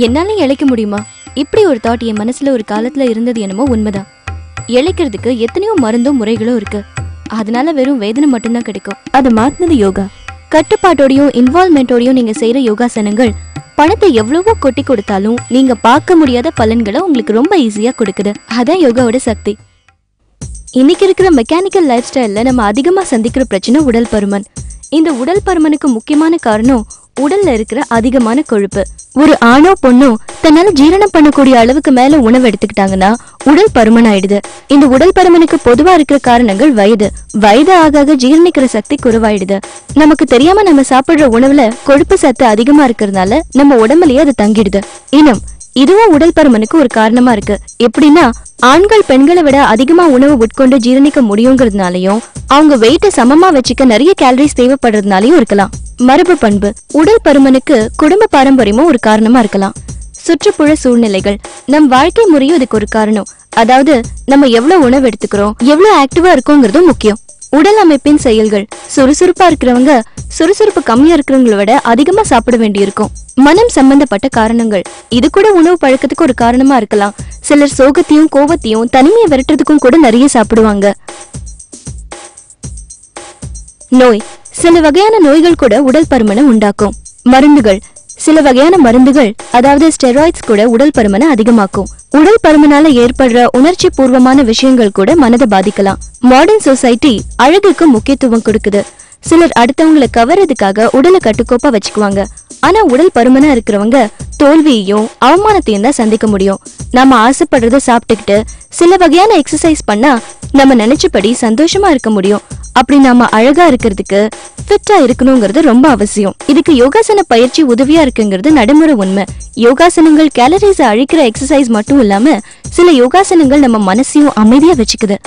என்னால இழைக்க முடியுமா? இப்படி ஒரு தாட் என் மனசுல ஒரு காலத்துல இருந்தது என்னமோ உண்மைதான். இழைக்கிறதுக்கு எத்தனையோ மருந்தும் முறைகளும் இருக்கு. அதனால வெறும் வேதனை மட்டும்தான் கிடைக்கும். அது மாத்தினது யோகா. கட்டுப்பாட்டோடையும் இன்வால்வ்மெண்டோடையும் நீங்க செய்யற யோகாசனங்கள் பணத்தை எவ்வளவோ கொட்டி கொடுத்தாலும் நீங்க பார்க்க முடியாத பலன்களை உங்களுக்கு ரொம்ப ஈஸியா கொடுக்குது. அதான் யோகாவோட சக்தி. இன்னைக்கு இருக்கிற மெக்கானிக்கல் லைஃப் ஸ்டைல்ல நம்ம அதிகமா சந்திக்கிற பிரச்சனை உடல் பருமன். இந்த உடல் பருமனுக்கு முக்கியமான காரணம் உடல்ல இருக்கிற அதிகமான கொழுப்பு. ஒரு ஆணோ பொண்ணோ தன்னால ஜீரணம் பண்ணக்கூடிய அளவுக்கு மேல உணவு எடுத்துக்கிட்டாங்கன்னா உடல் பருமன் ஆயிடுது. இந்த உடல் பருமனுக்கு பொதுவா இருக்கிற காரணங்கள் வயது ஆக ஜீரணிக்கிற சக்தி குறைவாயிடுது. நமக்கு தெரியாம நம்ம சாப்பிடுற உணவுல கொழுப்பு சத்து அதிகமா இருக்கிறதுனால நம்ம உடம்புலயே அது தங்கிடுது. இன்னும் இதுவும் உடல் பருமனுக்கு ஒரு காரணமா இருக்கு. எப்படின்னா ஆண்கள் பெண்களை விட அதிகமா உணவு உட்கொண்டு ஜீரணிக்க முடியுங்கிறதுனாலயும் அவங்க வெயிட்ட சமமா வச்சுக்க நிறைய கேலரிஸ் தேவைப்படுறதுனாலயும் இருக்கலாம். மரபு பண்பு உடல் பருமனுக்கு குடும்ப பாரம்பரியமும் ஒரு காரணமா இருக்கலாம். சுற்றுப்புற சூழ்நிலைகள் நம் வாழ்க்கை முறையும் இதுக்கு ஒரு காரணம். அதாவது நம்ம எவ்வளவு உணவு எடுத்துக்கிறோம், எவ்வளவு ஆக்டிவா இருக்கோங்கிறதும் முக்கியம். உடல் அமைப்பின் செயல்கள் சுறுசுறுப்பா இருக்கிறவங்க சுறுசுறுப்பு கம்மியா இருக்கிறவங்களை விட அதிகமா சாப்பிட வேண்டியிருக்கும். மனம் சம்பந்தப்பட்ட காரணங்கள் இது கூட உணவு பழக்கத்துக்கு ஒரு காரணமா இருக்கலாம். சிலர் சோகத்தையும் கோபத்தையும் தனிமையை விரட்டுறதுக்கும் கூட நிறைய சாப்பிடுவாங்க. நோய் சில வகையான நோய்கள் கூட உடல் பருமனை உண்டாக்கும். மருந்துகள் சில வகையான மருந்துகள் அதாவது ஸ்டெராய்ட்ஸ் கூட உடல் பருமனை அதிகமாக்கும். உடல் பருமனால ஏற்படுற உணர்ச்சி பூர்வமான விஷயங்கள் கூட மனதை பாதிக்கலாம். மாடர்ன் சொசைட்டி அழகுக்கு முக்கியத்துவம் கொடுக்குது. சிலர் அடுத்தவங்களை கவர்றதுக்காக உடலை கட்டுக்கோப்பா வச்சுக்குவாங்க. ஆனா உடல் பருமனா இருக்கிறவங்க தோல்வியையும் அவமானத்தையும் தான் சந்திக்க முடியும். நாம ஆசைப்படுறத சாப்பிட்டுக்கிட்டு சில வகையான எக்ஸசைஸ் பண்ணா நம்ம நினைச்சபடி சந்தோஷமா இருக்க முடியும். அப்படி நாம அழகா இருக்கிறதுக்கு ஃபிட்டா இருக்கணுங்கிறது ரொம்ப அவசியம். இதுக்கு யோகாசன பயிற்சி உதவியா இருக்குங்கிறது நடைமுறை உண்மை. யோகாசனங்கள் கேலரிஸை அழிக்கிற எக்ஸசைஸ் மட்டும் இல்லாம சில யோகாசனங்கள் நம்ம மனசையும் அமைதியா வச்சுக்குது.